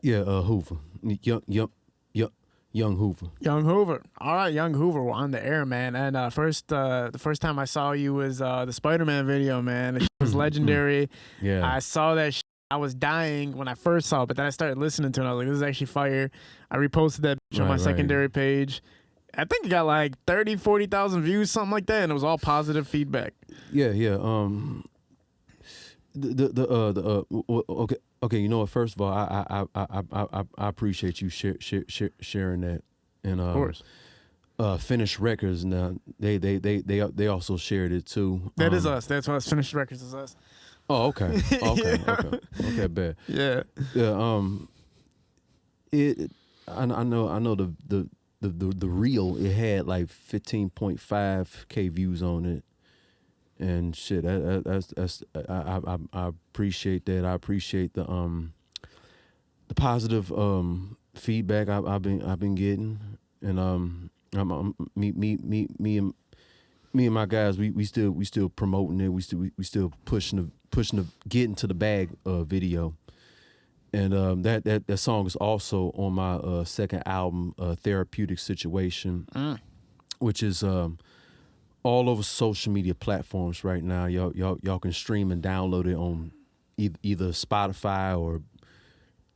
Yeah, Hoover. Young Hoover. Young Hoover. All right, Young Hoover, we're on the air, man. And the first time I saw you was the Spider-Man video, man. It was legendary. Yeah. I saw that. I was dying when I first saw it, but then I started listening to it. And I was like, "This is actually fire." I reposted that on my secondary page. I think it got like 30, 40,000 views, something like that, and it was all positive feedback. Yeah. Okay. You know what? First of all, I appreciate you sharing that, and Of course. Finished Records. Now they also shared it too. That is us. That's what Finished Records is us. Oh, okay. Okay, bad. Yeah. Yeah. I know the reel. It had like 15.5K views on it. And shit, I appreciate that. I appreciate the positive feedback I've been getting, and me and my guys, we still promoting it. We still pushing the getting to the bag video, and that song is also on my second album, Therapeutic Situation, which is all over social media platforms right now. Y'all can stream and download it on either Spotify or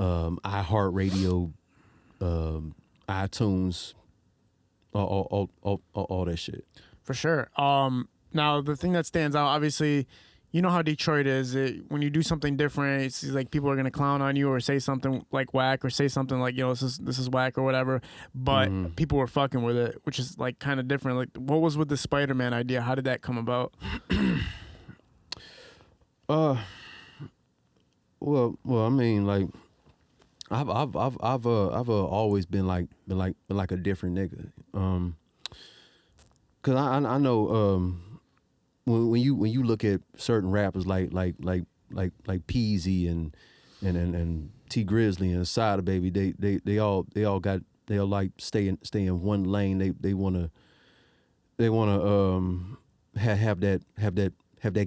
iHeartRadio, iTunes, all that shit. For sure. Now the thing that stands out, obviously, you know how Detroit is. When you do something different, it's like people are gonna clown on you or say something like whack or say something like, this is whack or whatever. But people were fucking with it, which is like kind of different. Like, what was with the Spider-Man idea? How did that come about? Well, I mean, like, I've always been like a different nigga. Cause I know when you look at certain rappers like Peasy and T Grizzly and Sada Baby, they all like stay in one lane. They wanna have that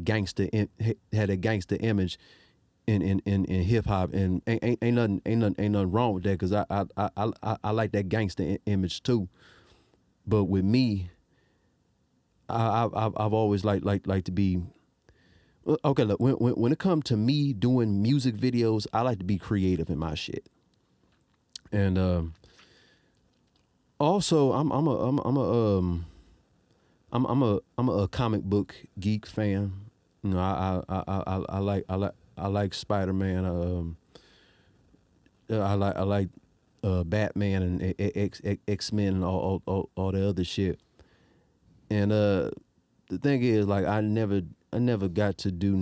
gangster image in hip hop, and ain't nothing wrong with that, because I like that gangster image too. But with me, I've always like to be okay. Look, when it comes to me doing music videos, I like to be creative in my shit, and also I'm a comic book geek fan. You know, I like Spider-Man. I like Batman and X-Men and all the other shit. And the thing is, like, I never got to go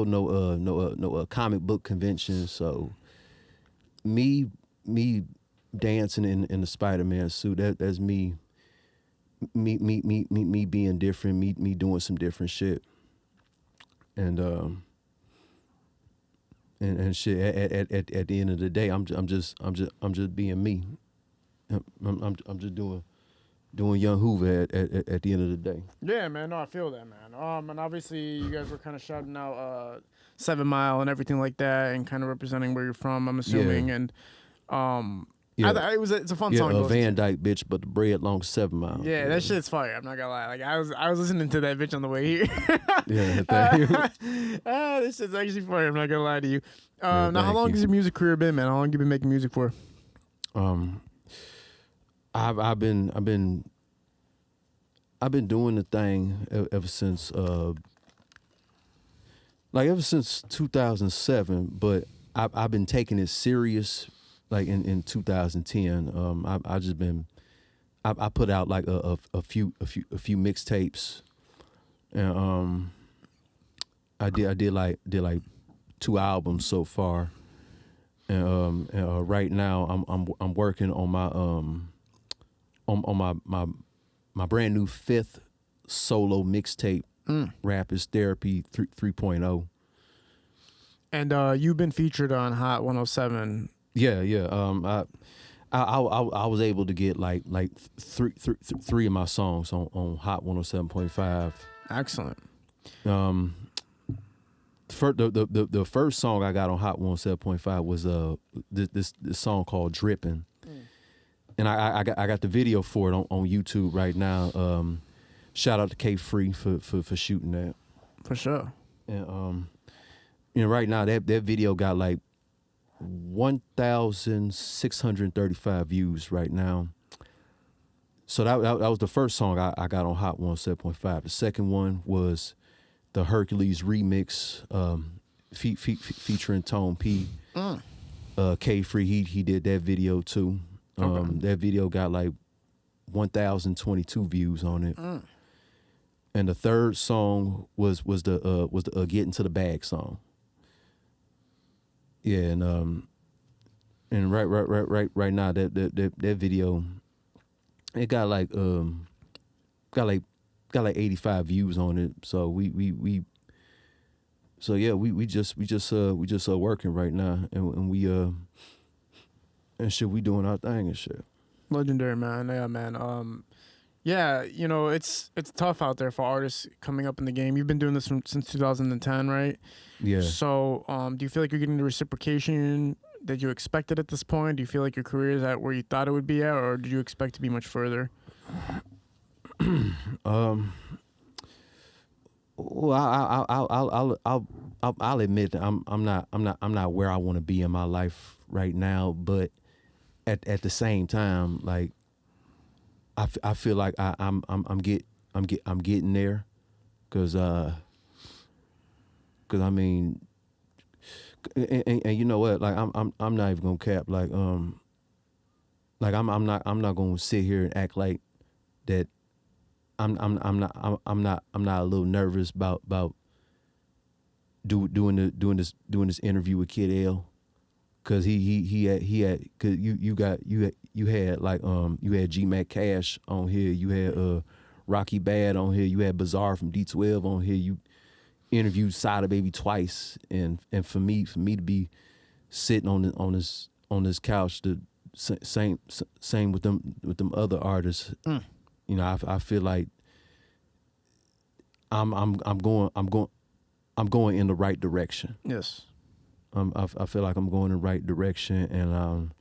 no comic book convention. So me dancing in the Spider-Man suit, that's me being different, me doing some different shit. And shit, at the end of the day, I'm just being me. I'm just doing Young Hoover at the end of the day. Yeah, man. No, I feel that, man. And obviously you guys were kind of shouting out 7 Mile and everything like that, and kind of representing where you're from, I'm assuming. Yeah. And it's a fun song. Yeah, Van Dyke bitch, but the bread long 7 Mile. Yeah, that shit's fire. I'm not gonna lie. Like, I was listening to that bitch on the way here. Yeah, thank you. This shit's actually fire. I'm not gonna lie to you. Now, how long has your music career been, man? How long have you been making music for? I've been doing the thing ever since ever since 2007, but I've been taking it serious like in 2010. I put out like a few mixtapes, and I did like 2 albums so far, and right now I'm working on my brand new 5th solo mixtape, Rap is Therapy 3.0. And you've been featured on Hot 107. Yeah. I was able to get like three of my songs on Hot 107.5. Excellent. the first song I got on Hot 107.5 was this song called Drippin'. And I got the video for it on YouTube right now. Shout out to K Free for shooting that. For sure. And right now that video got like 1,635 views right now. So that was the first song I got on Hot 107.5. The second one was the Hercules remix, featuring Tone P. K Free, he did that video too. That video got like 1,022 views on it. And the third song was the Get Into the Bag song. Yeah, and right now that video, it got like 85 views on it. So we just working right now, and we and shit, we doing our thing and shit. Legendary, man. Yeah, man. Yeah, it's tough out there for artists coming up in the game. You've been doing this since 2010, right? Yeah. So, do you feel like you're getting the reciprocation that you expected at this point? Do you feel like your career is at where you thought it would be at, or did you expect to be much further? Well, I'll admit that I'm not where I want to be in my life right now, but at the same time, like I feel like I'm getting there, cause I mean, and you know what, like I'm not even gonna cap, like I'm not gonna sit here and act like that. I'm not a little nervous about doing this interview with Kid L, cause he had cause you had like you had G Mac Cash on here, you had Rocky Bad on here, you had Bizarre from D12 on here, you interviewed Sada Baby twice, and for me to be sitting on this couch, the same with them other artists. You know, I feel like I'm going in the right direction. Yes. I feel like I'm going in the right direction,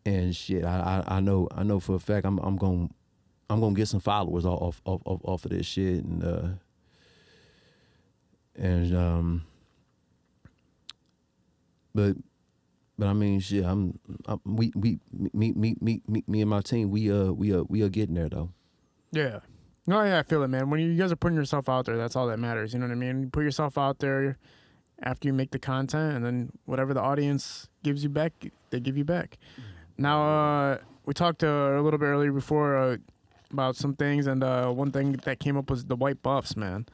and shit. I know for a fact I'm going get some followers off of this shit, and but I mean, shit. Me and my team. We are getting there though. Yeah. No, yeah, I feel it, man. When you guys are putting yourself out there, that's all that matters. You know what I mean? You put yourself out there after you make the content, and then whatever the audience gives you back, they give you back. Now, we talked a little bit earlier before about some things, and one thing that came up was the white buffs, man.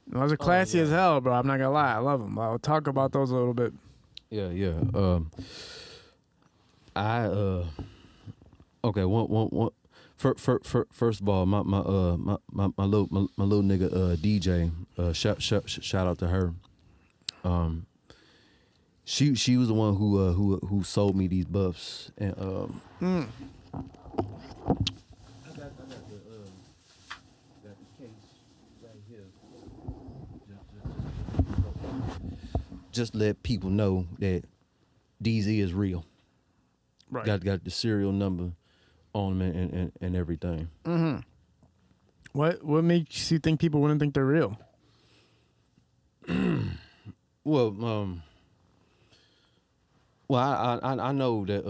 Those are classy as hell, bro. I'm not gonna lie, I love them. I'll talk about those a little bit. Yeah. Okay. One. First of all, my little nigga DJ. Shout out to her. She was the one who sold me these buffs, and I got the case right here. Just let people know that DZ is real. Right. Got the serial number on them and everything. Mm-hmm. What makes you think people wouldn't think they're real? Well, I know that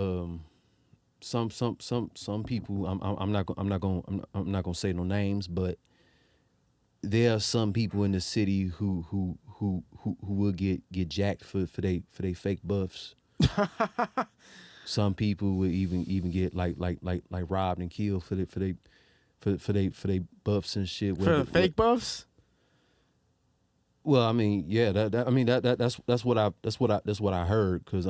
some people, I'm not gonna say no names, but there are some people in the city who will get jacked for they fake buffs. Some people will even get like robbed and killed for they buffs and shit. For the fake buffs? Well, I mean, yeah, that's what I heard, cause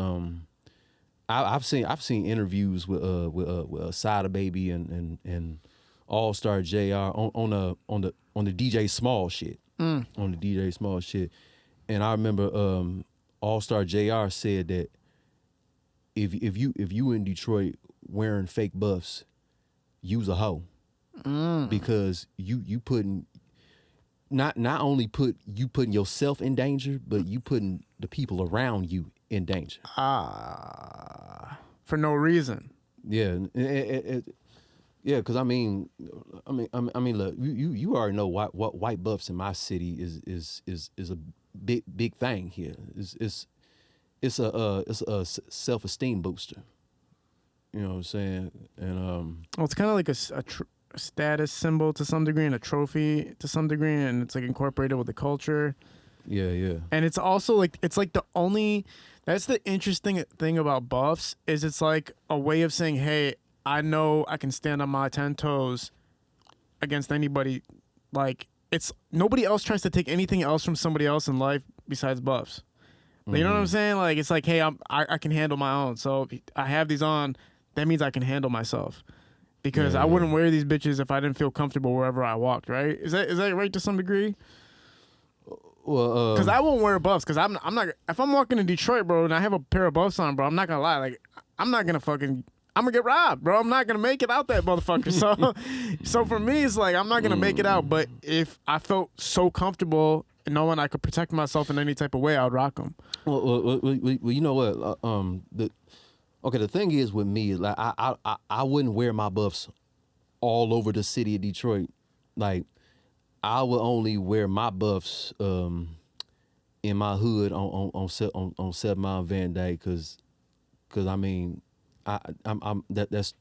I've seen interviews with Sada Baby and All Star JR on the DJ Small shit, on the DJ Small shit, and I remember All Star JR said that if you in Detroit wearing fake buffs, you's a hoe, because you putting. not only putting yourself in danger, but you putting the people around you in danger. For no reason. Yeah, yeah, because I mean, look, you already know what white buffs in my city is a big thing here. It's a self-esteem booster. You know what I'm saying? And Well, it's kind of like a status symbol to some degree and a trophy to some degree, and it's like incorporated with the culture. yeah. And it's also like the only that's the interesting thing about buffs is it's like a way of saying, hey, I know I can stand on my 10 toes against anybody. Like it's nobody else tries to take anything else from somebody else in life besides buffs. You know what I'm saying? Like it's like, hey, I can handle my own. So if I have these on, that means I can handle myself. Because I wouldn't wear these bitches if I didn't feel comfortable wherever I walked, right? Is that right to some degree? Well, because I won't wear buffs because I'm not if I'm walking in Detroit, bro, and I have a pair of buffs on, bro, I'm not gonna lie, like I'm gonna get robbed, bro. I'm not gonna make it out that motherfucker. So for me, it's like I'm not gonna make it out. But if I felt so comfortable and knowing I could protect myself in any type of way, I'd rock them. Well, you know what? The thing is with me, like I wouldn't wear my buffs all over the city of Detroit. Like I would only wear my buffs in my hood on 7 Mile Van Dyke, cause I mean that's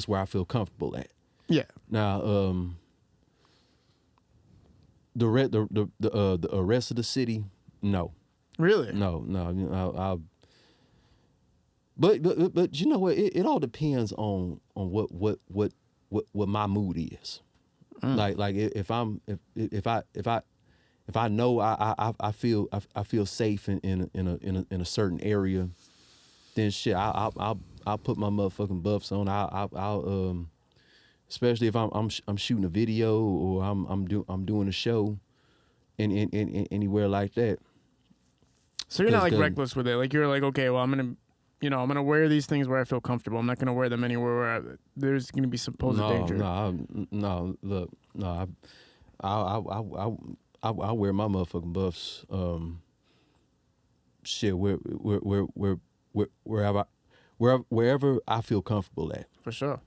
where I feel comfortable at. Yeah. Now the rest of the city, no. Really? No. You know, but you know what? It all depends on what my mood is. Like if I know I feel safe in a certain area, then shit I'll put my motherfucking buffs on. I'll especially if I'm shooting a video or I'm doing a show in anywhere like that. So you're not like reckless with it. Like you're like, okay, well I'm gonna wear these things where I feel comfortable. I'm not gonna wear them anywhere where there's gonna be supposed danger. Look, I wear my motherfucking buffs. Shit, wherever I feel comfortable at. For sure.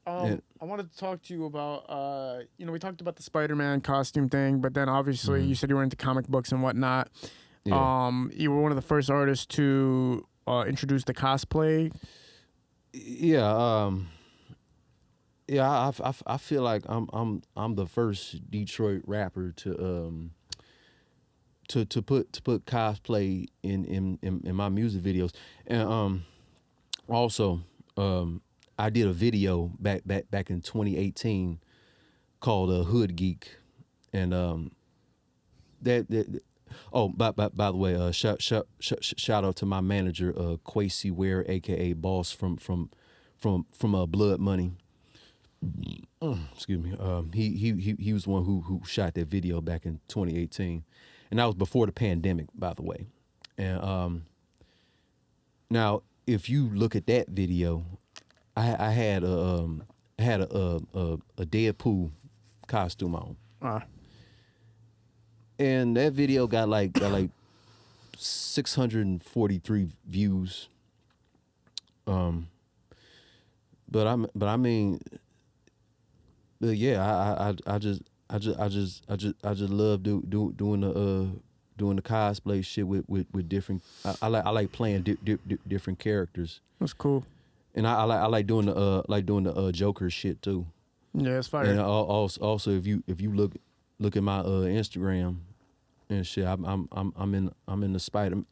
I wanted to talk to you about, we talked about the Spider-Man costume thing, but then obviously you said you were into comic books and whatnot. Yeah. You were one of the first artists to introduce the cosplay. Yeah. I feel like I'm the first Detroit rapper to put cosplay in my music videos, and also I did a video back in 2018 called Hood Geek, and by the way, shout out to my manager Quasi Ware, aka Boss from Blood Money. Excuse me. He was the one who shot that video back in 2018, and that was before the pandemic, by the way. And now if you look at that video, I had a Deadpool costume on. And that video got like 643 views. But I mean, yeah, I just love doing the cosplay shit with different. I like playing different characters. That's cool. And I like doing the Joker shit too. Yeah, it's fire. And also if you look at my Instagram and shit, I'm in the Spider.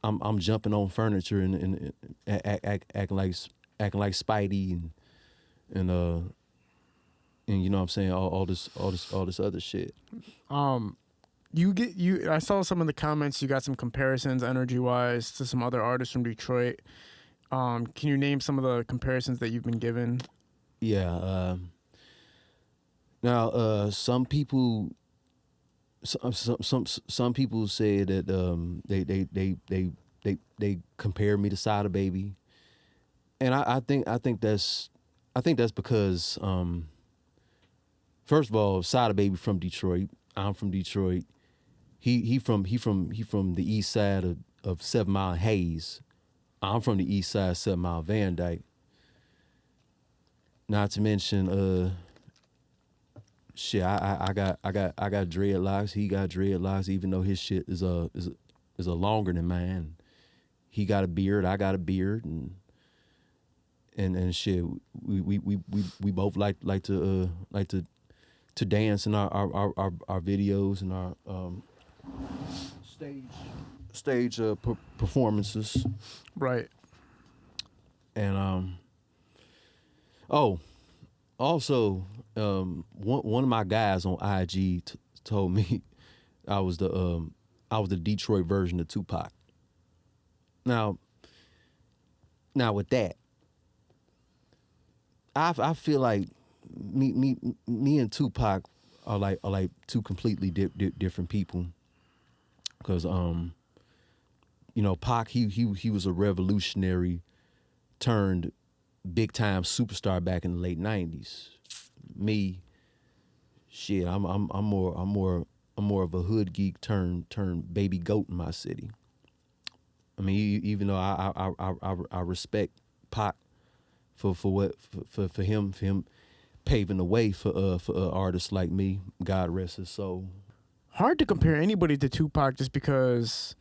I'm jumping on furniture and acting like Spidey and you know what I'm saying, all this other shit. I saw some of the comments. You got some comparisons energy wise to some other artists from Detroit. Can you name some of the comparisons that you've been given? Yeah. Now, some people say that they compare me to Sada Baby, and I think that's because first of all, Sada Baby from Detroit. I'm from Detroit. He from the east side of 7 Mile and Hayes. I'm from the east side, 7 Mile Van Dyke. Not to mention, shit, I got dreadlocks. He got dreadlocks, even though his shit is a longer than mine. He got a beard, I got a beard, and shit. We both like to dance in our videos and our stage performances. Right. And also, one of my guys on IG told me I was the Detroit version of Tupac. Now with that, I feel like me and Tupac are like two completely different people. Because Pac he was a revolutionary turned big time superstar back in the late 90s. Me, shit, I'm more of a hood geek turned baby goat in my city. I mean, even though I respect Pac for him paving the way for artists like me. God rest his soul. Hard to compare anybody to Tupac just because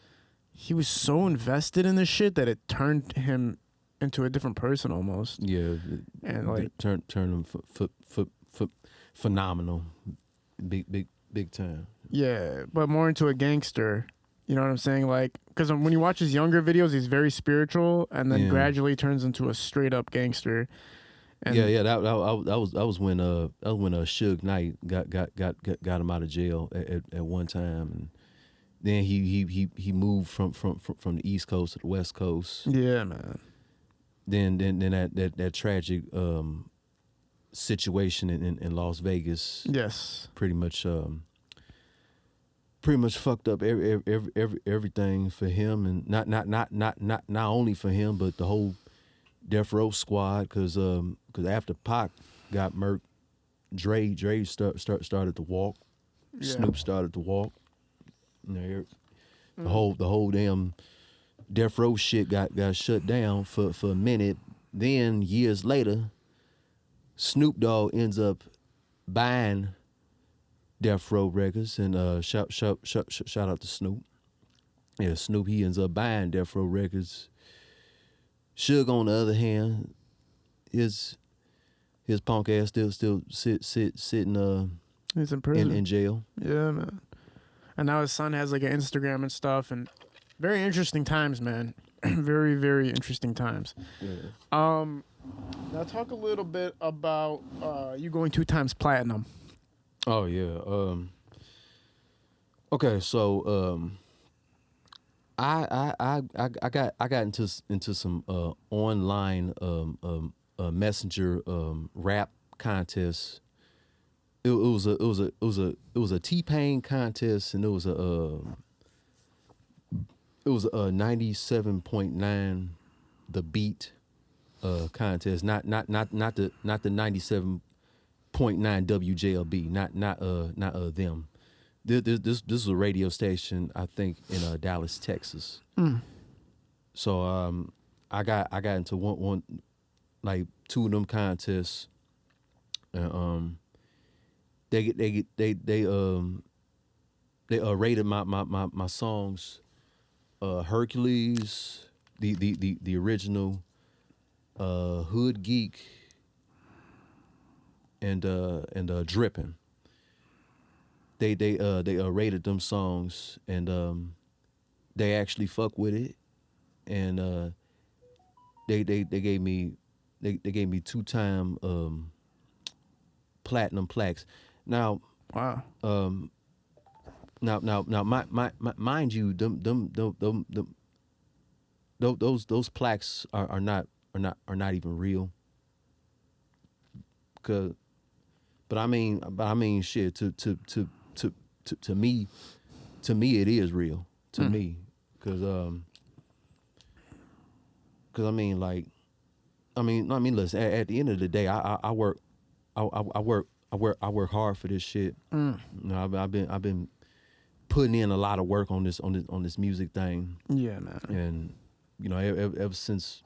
he was so invested in this shit that it turned him into a different person almost. Yeah, and like turn him phenomenal, big time. Yeah, but more into a gangster. You know what I'm saying? Like, because when you watch his younger videos, he's very spiritual, and then gradually turns into a straight up gangster. And That was when Suge Knight got him out of jail at one time, and then he moved from the East Coast to the West Coast. Yeah, man. Then that tragic situation in Las Vegas. Yes. Pretty much fucked up everything for him, and not only for him but the whole Death Row squad. Because after Pac got murked, Dre started to walk. Yeah. Snoop started to walk. The whole damn Death Row shit got shut down for a minute. Then years later, Snoop Dogg ends up buying Death Row Records, and shout out to Snoop. Yeah, Snoop, he ends up buying Death Row Records. Suge, on the other hand, his punk ass still sitting he's in prison, in jail. Yeah, man. And now his son has like an Instagram and stuff, and very interesting times, man. Very, very interesting times. Yeah. Now talk a little bit about you going 2 times platinum. Oh yeah. Okay, so I got into some online messenger rap contests. It was a T-Pain contest, and it was a 97.9 The Beat contest, not the 97.9 WJLB, not them. This is a radio station, I think, in Dallas, Texas. So I got into one like 2 of them contests, and they rated my songs, Hercules, the original, Hood Geek, and Drippin'. They rated them songs, and they actually fuck with it, and they gave me 2-time platinum plaques. Now, wow. Now, mind you, those plaques are not even real. But I mean, shit. To me, it is real. To me, because I mean, listen. At the end of the day, I work work hard for this shit. Mm. You know, I've been putting in a lot of work on this music thing. Yeah, man. And you know, ever since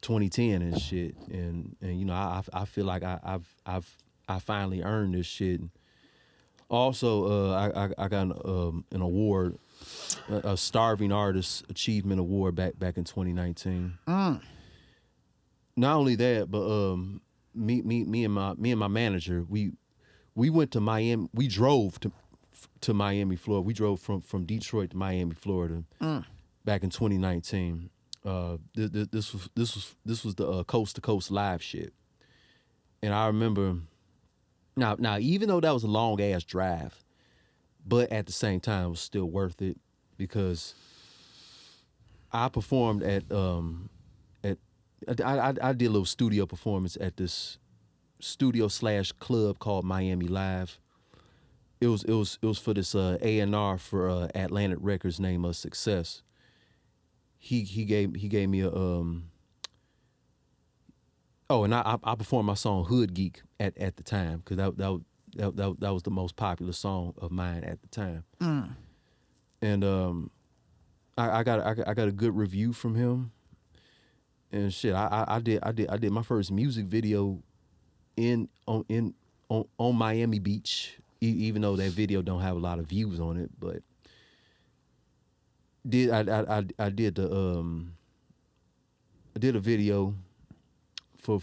2010 and shit, and you know, I feel like I finally earned this shit. Also, I got an award, a Starving Artist Achievement Award back in 2019. Mm. Not only that, but me and my manager, we went to Miami. We drove to Miami, Florida. We drove from Detroit to Miami, Florida, back in 2019. This was the coast to coast live shit, and I remember. Now, even though that was a long ass drive, but at the same time it was still worth it because I performed at I did a little studio performance at this studio / club called Miami Live. It was for this A&R for Atlantic Records named Success. He gave me a Oh, and I performed my song "Hood Geek" at the time because that was the most popular song of mine at the time. Mm. And I got a good review from him. And shit, I did my first music video on Miami Beach, even though that video don't have a lot of views on it, but I did a video for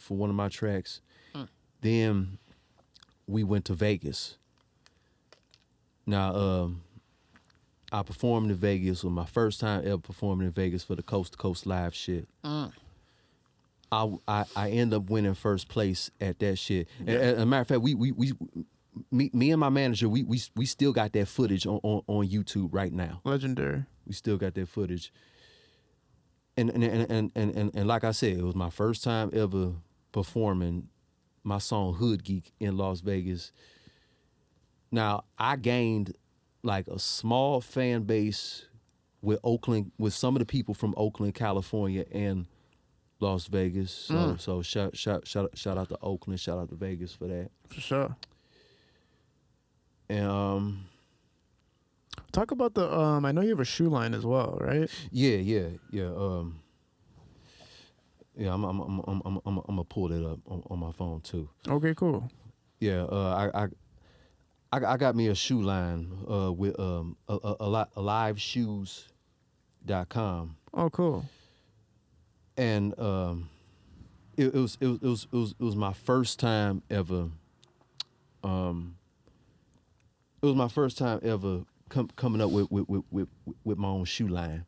one of my tracks. Then we went to Vegas. Now I performed in Vegas. It was my first time ever performing in Vegas for the Coast to Coast Live shit. I end up winning first place at that shit. Yeah. As a matter of fact, me and my manager, we still got that footage on YouTube right now. Legendary. We still got that footage. And like I said, it was my first time ever performing my song "Hood Geek" in Las Vegas. Now I gained like a small fan base with some of the people from Oakland, California, and Las Vegas. So shout out to Oakland, shout out to Vegas for that. For sure. And talk about the I know you have a shoe line as well, right? Yeah. I'm gonna pull that up on my phone too. Okay, cool. Yeah, I got me a shoe line with aliveshoes.com. Oh, cool. And it was my first time ever. It was my first time ever coming up with my own shoe line,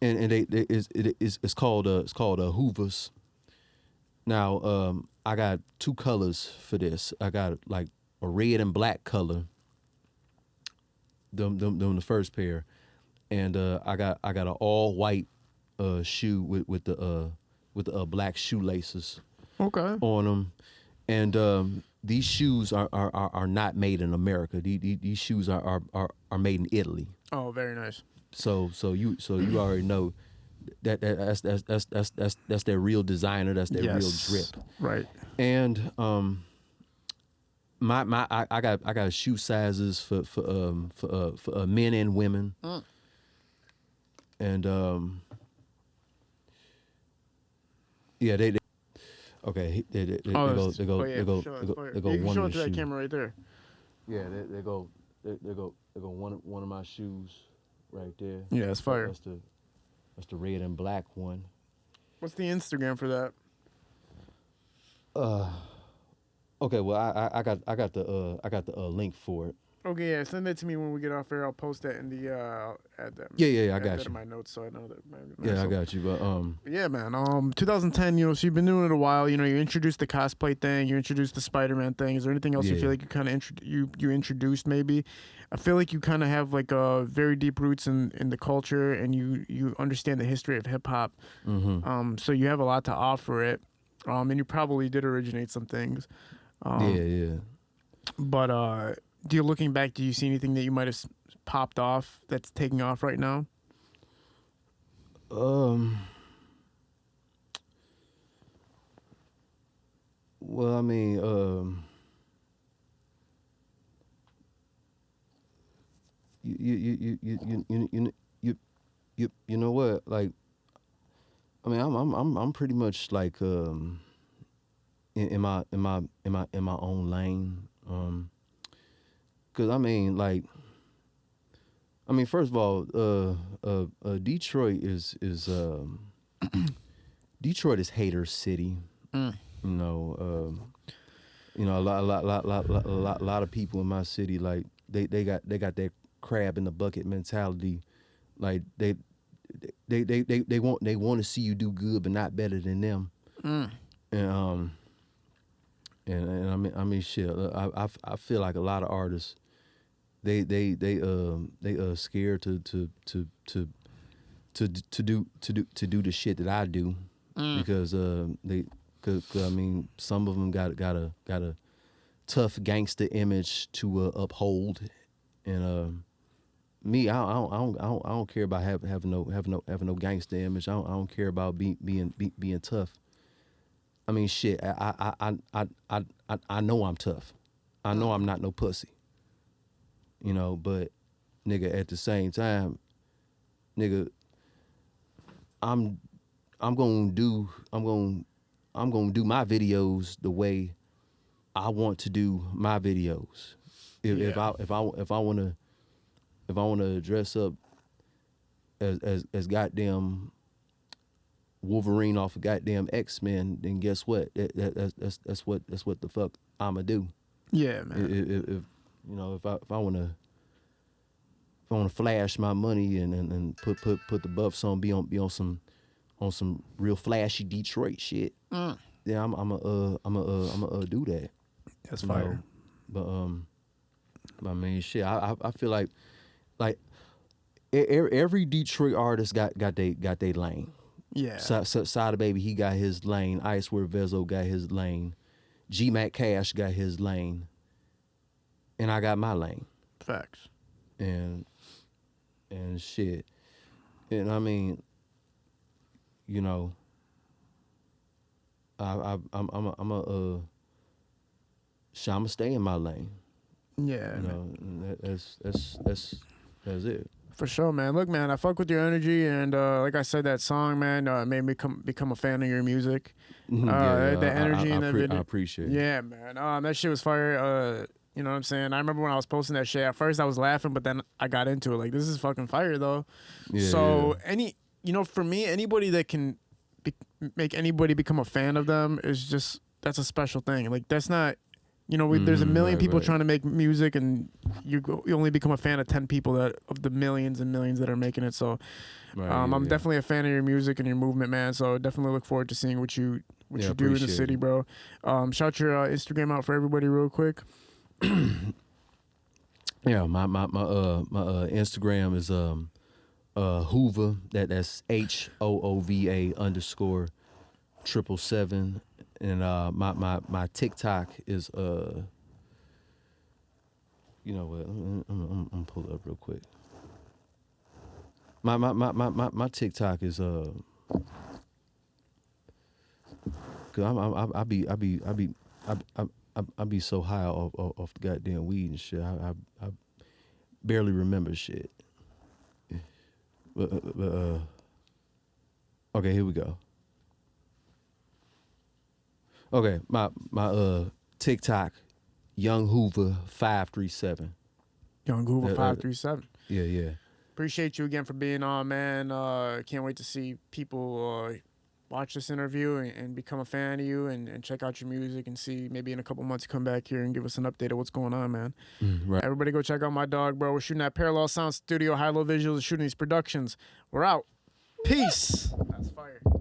and it's called Hoovas. Now I got two colors for this. I got like a red and black color. Them the first pair, and I got an all white shoe with the black shoelaces. Okay. On them, and these shoes are not made in America. These shoes are made in Italy. Oh, very nice. So you already know that's their real designer. That's their real drip. Right. And I got shoe sizes for men and women. And yeah, they okay. They go you can one show of it to the that shoes. camera right there. Yeah, they go one of my shoes right there. Yeah, it's fire. That's the red and black one. What's the Instagram for that? Okay, well I got the link for it. Okay, yeah, send that to me when we get off air. I'll post that in the add that. Yeah, I add got that you. in my notes, so I know that. Yeah, I got you. But yeah, man. 2010. So you've been doing it a while. You introduced the cosplay thing. You introduced the Spider-Man thing. Is there anything else you feel like you kind of you introduced? Maybe. I feel like you kind of have like very deep roots in the culture, and you understand the history of hip hop. Mm-hmm. So you have a lot to offer it. And you probably did originate some things. Yeah. But looking back, do you see anything that you might have popped off that's taking off right now? Well, I mean, you know what? Like, I mean, I'm pretty much like in my own lane. Cause I mean, like, first of all, Detroit Detroit is hater city. Mm. You know, a lot of people in my city, like they got that crab in the bucket mentality. Like they want to see you do good, but not better than them. Mm. And shit. I feel like a lot of artists they scared to do the shit that I do because some of them got a tough gangster image to uphold, and me I don't care about having no gangster image. I don't care about being tough. I mean, shit. I know I'm tough. I know I'm not no pussy. You know, but nigga, at the same time, nigga, I'm gonna do my videos the way I want to do my videos. If I wanna dress up as goddamn Wolverine off of goddamn X-Men, then guess what? That's what the fuck I'ma do. Yeah, man. If I wanna flash my money and put the buffs on, be on some real flashy Detroit shit. Yeah, I'm do that. That's fire. But I mean, shit. I feel like every Detroit artist got they lane. Yeah. Sada Baby, he got his lane. Icewear Vezo got his lane. G Mac Cash got his lane, and I got my lane. Facts. And shit. And I mean, you know, I'ma stay in my lane. Yeah. You know, and that's it. For sure, man. Look, man, I fuck with your energy, and like I said, that song, man, made me become a fan of your music. The energy in that video. I appreciate it. Yeah, man. That shit was fire. You know what I'm saying? I remember when I was posting that shit. At first, I was laughing, but then I got into it. Like, this is fucking fire, though. Yeah, so, for me, anybody that can make anybody become a fan of them is that's a special thing. Like, that's not. There's a million people trying to make music, and you only become a fan of 10 people of the millions and millions that are making it. So, I'm definitely a fan of your music and your movement, man. So, definitely look forward to seeing what you do in the city, bro. Shout your Instagram out for everybody real quick. Yeah, my Instagram is Hoova. That's HOOVA _777. And my TikTok is you know what? I'm gonna pull it up real quick. My TikTok is cause I be so high off the goddamn weed and shit. I barely remember shit. But okay, here we go. Okay, my TikTok, Young Hoova 537. Young Hoova 537. Yeah. Appreciate you again for being on, man. Can't wait to see people watch this interview and become a fan of you and check out your music and see maybe in a couple months come back here and give us an update of what's going on, man. Right. Everybody go check out my dog, bro. We're shooting at Parallel Sound Studio, High Low Visuals, shooting these productions. We're out. Peace. That's fire.